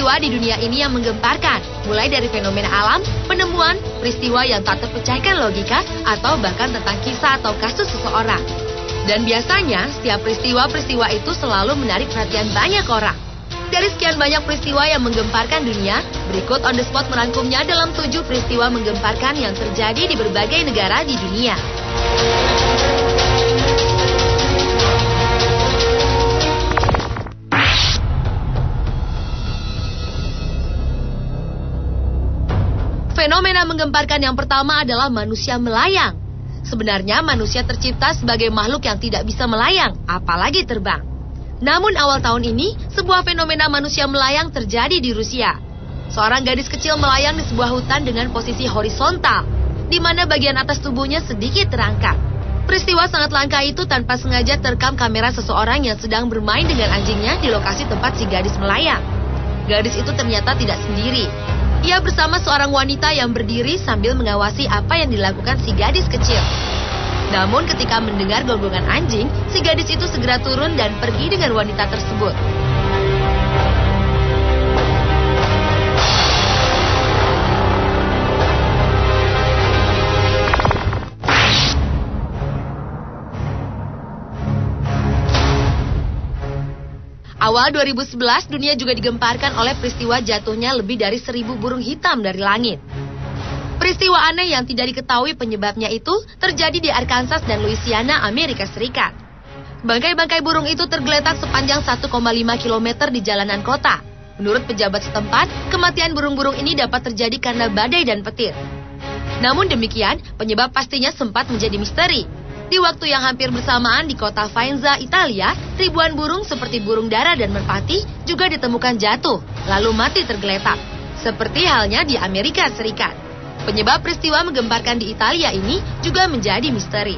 peristiwa di dunia ini yang menggemparkan, mulai dari fenomena alam, penemuan, peristiwa yang tak terpecahkan logika, atau bahkan tentang kisah atau kasus seseorang. Dan biasanya, setiap peristiwa-peristiwa itu selalu menarik perhatian banyak orang. Dari sekian banyak peristiwa yang menggemparkan dunia, berikut On The Spot merangkumnya dalam 7 peristiwa menggemparkan yang terjadi di berbagai negara di dunia. Fenomena menggemparkan yang pertama adalah manusia melayang. Sebenarnya manusia tercipta sebagai makhluk yang tidak bisa melayang, apalagi terbang. Namun awal tahun ini, sebuah fenomena manusia melayang terjadi di Rusia. Seorang gadis kecil melayang di sebuah hutan dengan posisi horizontal, di mana bagian atas tubuhnya sedikit terangkat. Peristiwa sangat langka itu tanpa sengaja terekam kamera seseorang yang sedang bermain dengan anjingnya di lokasi tempat si gadis melayang. Gadis itu ternyata tidak sendiri. Ia bersama seorang wanita yang berdiri sambil mengawasi apa yang dilakukan si gadis kecil. Namun ketika mendengar gonggongan anjing, si gadis itu segera turun dan pergi dengan wanita tersebut. Awal 2011, dunia juga digemparkan oleh peristiwa jatuhnya lebih dari 1.000 burung hitam dari langit. Peristiwa aneh yang tidak diketahui penyebabnya itu terjadi di Arkansas dan Louisiana, Amerika Serikat. Bangkai-bangkai burung itu tergeletak sepanjang 1,5 km di jalanan kota. Menurut pejabat setempat, kematian burung-burung ini dapat terjadi karena badai dan petir. Namun demikian, penyebab pastinya sempat menjadi misteri. Di waktu yang hampir bersamaan di kota Faenza, Italia, ribuan burung seperti burung dara dan merpati juga ditemukan jatuh, lalu mati tergeletak. Seperti halnya di Amerika Serikat. Penyebab peristiwa menggemparkan di Italia ini juga menjadi misteri.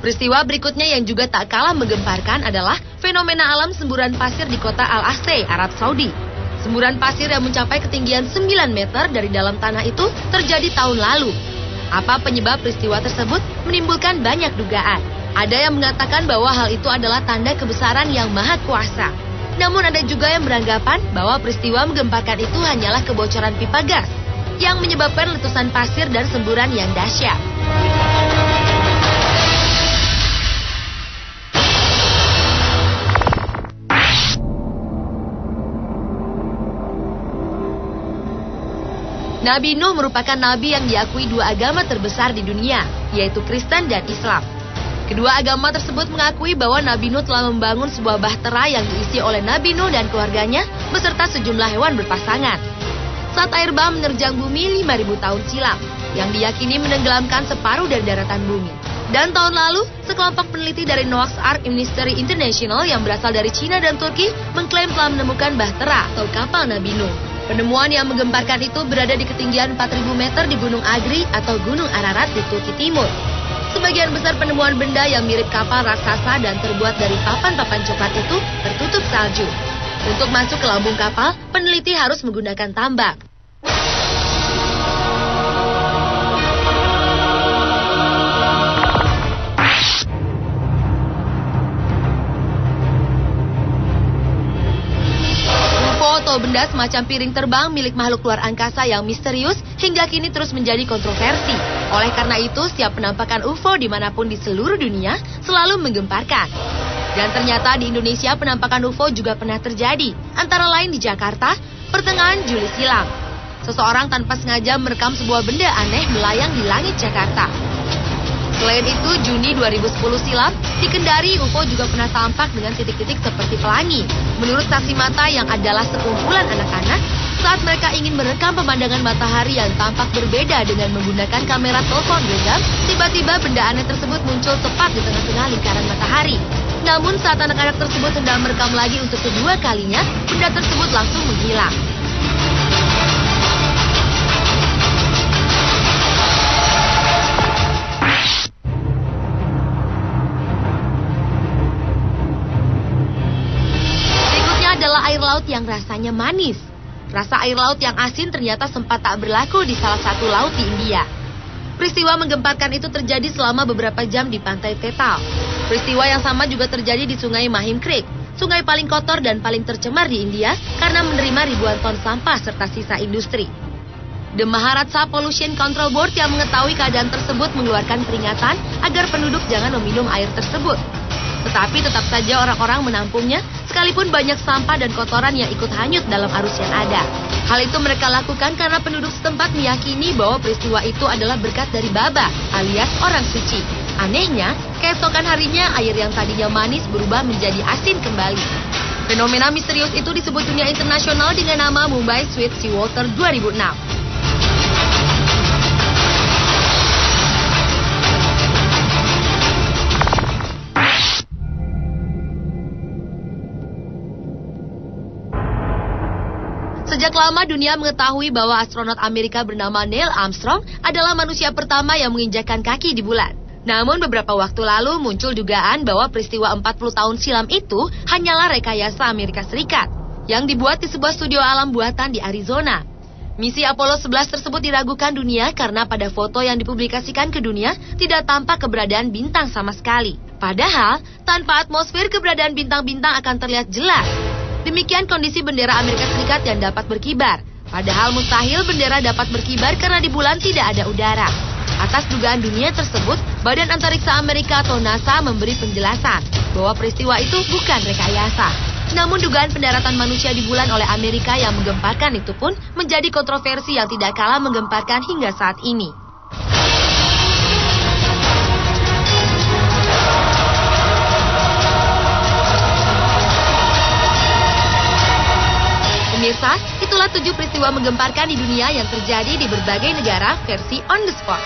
Peristiwa berikutnya yang juga tak kalah menggemparkan adalah fenomena alam semburan pasir di kota Al-Aqsa, Arab Saudi. Semburan pasir yang mencapai ketinggian 9 meter dari dalam tanah itu terjadi tahun lalu. Apa penyebab peristiwa tersebut menimbulkan banyak dugaan. Ada yang mengatakan bahwa hal itu adalah tanda kebesaran yang maha kuasa. Namun ada juga yang beranggapan bahwa peristiwa menggemparkan itu hanyalah kebocoran pipa gas yang menyebabkan letusan pasir dan semburan yang dahsyat. Nabi Nuh merupakan nabi yang diakui dua agama terbesar di dunia, yaitu Kristen dan Islam. Kedua agama tersebut mengakui bahwa Nabi Nuh telah membangun sebuah bahtera yang diisi oleh Nabi Nuh dan keluarganya beserta sejumlah hewan berpasangan. Saat air bah menerjang bumi 5.000 tahun silam, yang diyakini menenggelamkan separuh dari daratan bumi. Dan tahun lalu, sekelompok peneliti dari Noah's Ark Ministry International yang berasal dari Cina dan Turki mengklaim telah menemukan bahtera atau kapal Nabi Nuh. Penemuan yang menggemparkan itu berada di ketinggian 4.000 meter di Gunung Agri atau Gunung Ararat di Turki Timur. Sebagian besar penemuan benda yang mirip kapal raksasa dan terbuat dari papan-papan coklat itu tertutup salju. Untuk masuk ke lambung kapal, peneliti harus menggunakan tambak. Atau benda semacam piring terbang milik makhluk luar angkasa yang misterius hingga kini terus menjadi kontroversi. Oleh karena itu, setiap penampakan UFO dimanapun di seluruh dunia selalu menggemparkan. Dan ternyata di Indonesia penampakan UFO juga pernah terjadi, antara lain di Jakarta, pertengahan Juli silam. Seseorang tanpa sengaja merekam sebuah benda aneh melayang di langit Jakarta. Selain itu, Juni 2010 silam, di Kendari UFO juga pernah tampak dengan titik-titik seperti pelangi. Menurut saksi mata yang adalah sekumpulan anak-anak, saat mereka ingin merekam pemandangan matahari yang tampak berbeda dengan menggunakan kamera telepon genggam, tiba-tiba benda aneh tersebut muncul tepat di tengah-tengah lingkaran matahari. Namun saat anak-anak tersebut sedang merekam lagi untuk kedua kalinya, benda tersebut langsung menghilang. Adalah air laut yang rasanya manis. Rasa air laut yang asin ternyata sempat tak berlaku di salah satu laut di India. Peristiwa menggemparkan itu terjadi selama beberapa jam di pantai Tetal. Peristiwa yang sama juga terjadi di Sungai Mahim Creek, sungai paling kotor dan paling tercemar di India karena menerima ribuan ton sampah serta sisa industri. The Maharashtra Pollution Control Board yang mengetahui keadaan tersebut mengeluarkan peringatan agar penduduk jangan meminum air tersebut. Tetapi tetap saja orang-orang menampungnya, sekalipun banyak sampah dan kotoran yang ikut hanyut dalam arus yang ada. Hal itu mereka lakukan karena penduduk setempat meyakini bahwa peristiwa itu adalah berkat dari Baba, alias orang suci. Anehnya, keesokan harinya air yang tadinya manis berubah menjadi asin kembali. Fenomena misterius itu disebut dunia internasional dengan nama Mumbai Sweet Seawater 2006. Sejak lama dunia mengetahui bahwa astronot Amerika bernama Neil Armstrong adalah manusia pertama yang menginjakkan kaki di bulan. Namun beberapa waktu lalu muncul dugaan bahwa peristiwa 40 tahun silam itu hanyalah rekayasa Amerika Serikat yang dibuat di sebuah studio alam buatan di Arizona. Misi Apollo 11 tersebut diragukan dunia karena pada foto yang dipublikasikan ke dunia tidak tampak keberadaan bintang sama sekali. Padahal, tanpa atmosfer keberadaan bintang-bintang akan terlihat jelas. Demikian kondisi bendera Amerika Serikat yang dapat berkibar. Padahal mustahil bendera dapat berkibar karena di bulan tidak ada udara. Atas dugaan dunia tersebut, Badan Antariksa Amerika atau NASA memberi penjelasan bahwa peristiwa itu bukan rekayasa. Namun dugaan pendaratan manusia di bulan oleh Amerika yang menggemparkan itu pun menjadi kontroversi yang tidak kalah menggemparkan hingga saat ini. Pemirsa, itulah 7 peristiwa menggemparkan di dunia yang terjadi di berbagai negara versi on the spot.